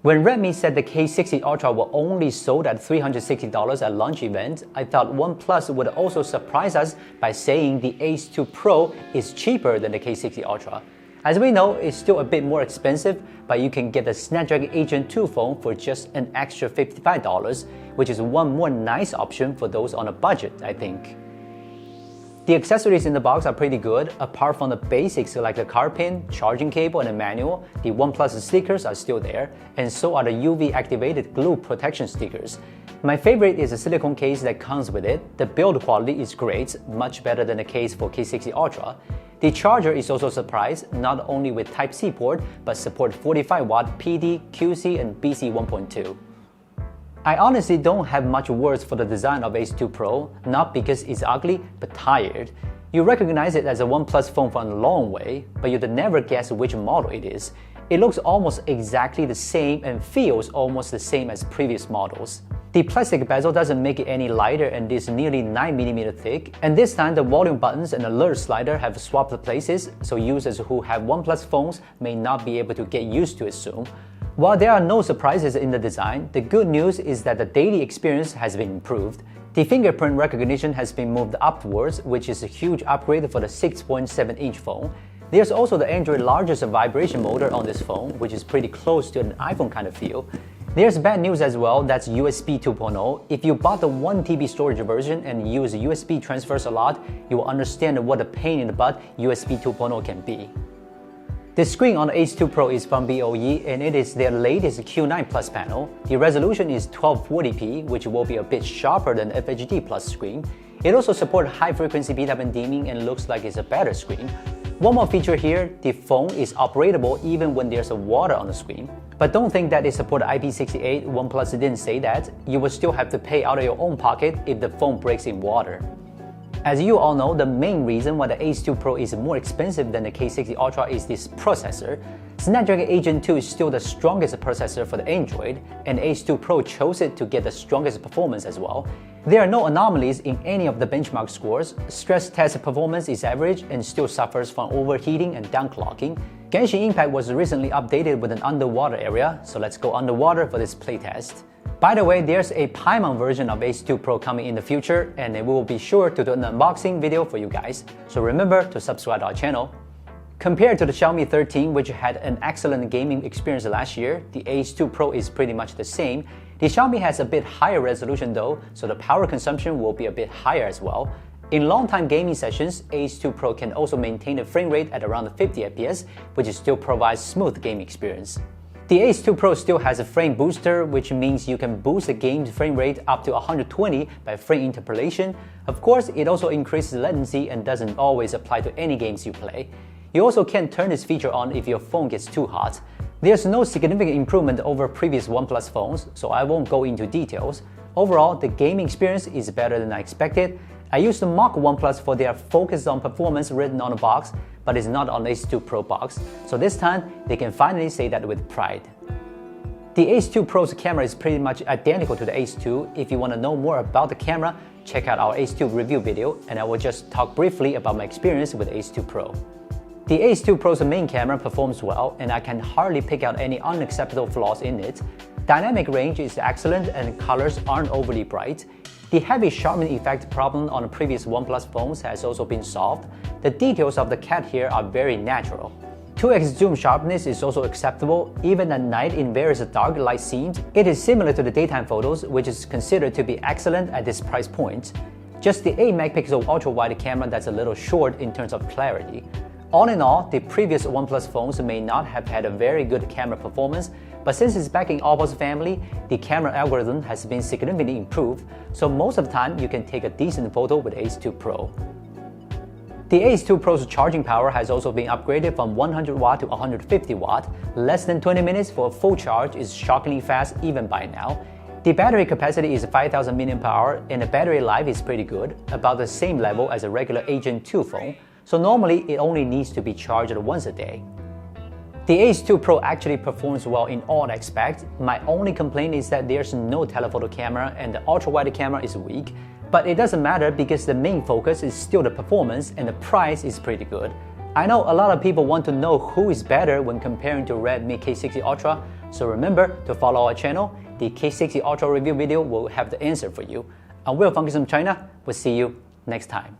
When Redmi said the K60 Ultra were only sold at $360 at launch event, I thought OnePlus would also surprise us by saying the Ace 2 Pro is cheaper than the K60 Ultra. As we know, it's still a bit more expensive, but you can get the Snapdragon 8 Gen 2 phone for just an extra $55, which is one more nice option for those on a budget, I think. The accessories in the box are pretty good. Apart from the basics like the card pin, charging cable, and a manual, the OnePlus stickers are still there, and so are the UV-activated glue protection stickers. My favorite is the silicone case that comes with it. The build quality is great, much better than the case for K60 Ultra. The charger is also a surprise, not only with Type-C port, but support 45-watt PD, QC, and BC 1.2. I honestly don't have much words for the design of Ace 2 Pro, not because it's ugly, but tired. You recognize it as a OnePlus phone from a long way, but you'd never guess which model it is. It looks almost exactly the same and feels almost the same as previous models. The plastic bezel doesn't make it any lighter and is nearly 9mm thick, and this time the volume buttons and alert slider have swapped places, so users who have OnePlus phones may not be able to get used to it soon. While there are no surprises in the design, the good news is that the daily experience has been improved. The fingerprint recognition has been moved upwards, which is a huge upgrade for the 6.7-inch phone. There's also the Android largest vibration motor on this phone, which is pretty close to an iPhone kind of feel. There's bad news as well, that's USB 2.0. If you bought the 1TB storage version and use USB transfers a lot, you will understand what a pain in the butt USB 2.0 can be. The screen on the Ace 2 Pro is from BOE and it is their latest Q9 Plus panel. The resolution is 1240p, which will be a bit sharper than FHD Plus screen. It also supports high-frequency B-type dimming and looks like it's a better screen. One more feature here, the phone is operatable even when there's water on the screen. But don't think that it supports IP68, OnePlus didn't say that. You will still have to pay out of your own pocket if the phone breaks in water. As you all know, the main reason why the Ace 2 Pro is more expensive than the K60 Ultra is this processor. Snapdragon 8 Gen 2 is still the strongest processor for the Android, and Ace 2 Pro chose it to get the strongest performance as well. There are no anomalies in any of the benchmark scores. Stress test performance is average and still suffers from overheating and downclocking. Genshin Impact was recently updated with an underwater area, so let's go underwater for this playtest. By the way, there's a Paimon version of Ace 2 Pro coming in the future, and we will be sure to do an unboxing video for you guys, so remember to subscribe to our channel. Compared to the Xiaomi 13, which had an excellent gaming experience last year, the Ace 2 Pro is pretty much the same. The Xiaomi has a bit higher resolution though, so the power consumption will be a bit higher as well. In long-time gaming sessions, Ace 2 Pro can also maintain a frame rate at around 50 FPS, which still provides smooth gaming experience. The Ace 2 Pro still has a frame booster, which means you can boost the game's frame rate up to 120 by frame interpolation. Of course, it also increases latency and doesn't always apply to any games you play. You also can turn this feature on if your phone gets too hot. There's no significant improvement over previous OnePlus phones, so I won't go into details. Overall, the gaming experience is better than I expected. I used to mock OnePlus for their focus on performance written on the box, but it's not on Ace 2 Pro box, so this time they can finally say that with pride. The Ace 2 Pro's camera is pretty much identical to the Ace 2. If you want to know more about the camera, check out our Ace 2 review video, and I will just talk briefly about my experience with Ace 2 Pro. The Ace 2 Pro's main camera performs well, and I can hardly pick out any unacceptable flaws in it. Dynamic range is excellent and colors aren't overly bright. The heavy sharpening effect problem on the previous OnePlus phones has also been solved. The details of the cat here are very natural. 2x zoom sharpness is also acceptable, even at night in various dark light scenes. It is similar to the daytime photos, which is considered to be excellent at this price point. Just the 8-megapixel ultra-wide camera that's a little short in terms of clarity. All in all, the previous OnePlus phones may not have had a very good camera performance, but since it's back in Oppo's family, the camera algorithm has been significantly improved, so most of the time you can take a decent photo with Ace 2 Pro. The Ace 2 Pro's charging power has also been upgraded from 100 watt to 150 watt. Less than 20 minutes for a full charge is shockingly fast even by now. The battery capacity is 5000 mAh and the battery life is pretty good, about the same level as a regular 8 Gen 2 phone, so normally it only needs to be charged once a day. The Ace 2 Pro actually performs well in all aspects. My only complaint is that there's no telephoto camera and the ultra-wide camera is weak, but it doesn't matter because the main focus is still the performance and the price is pretty good. I know a lot of people want to know who is better when comparing to Redmi K60 Ultra. So remember to follow our channel. The K60 Ultra review video will have the answer for you. I'm Will from Gizmochina. We'll see you next time.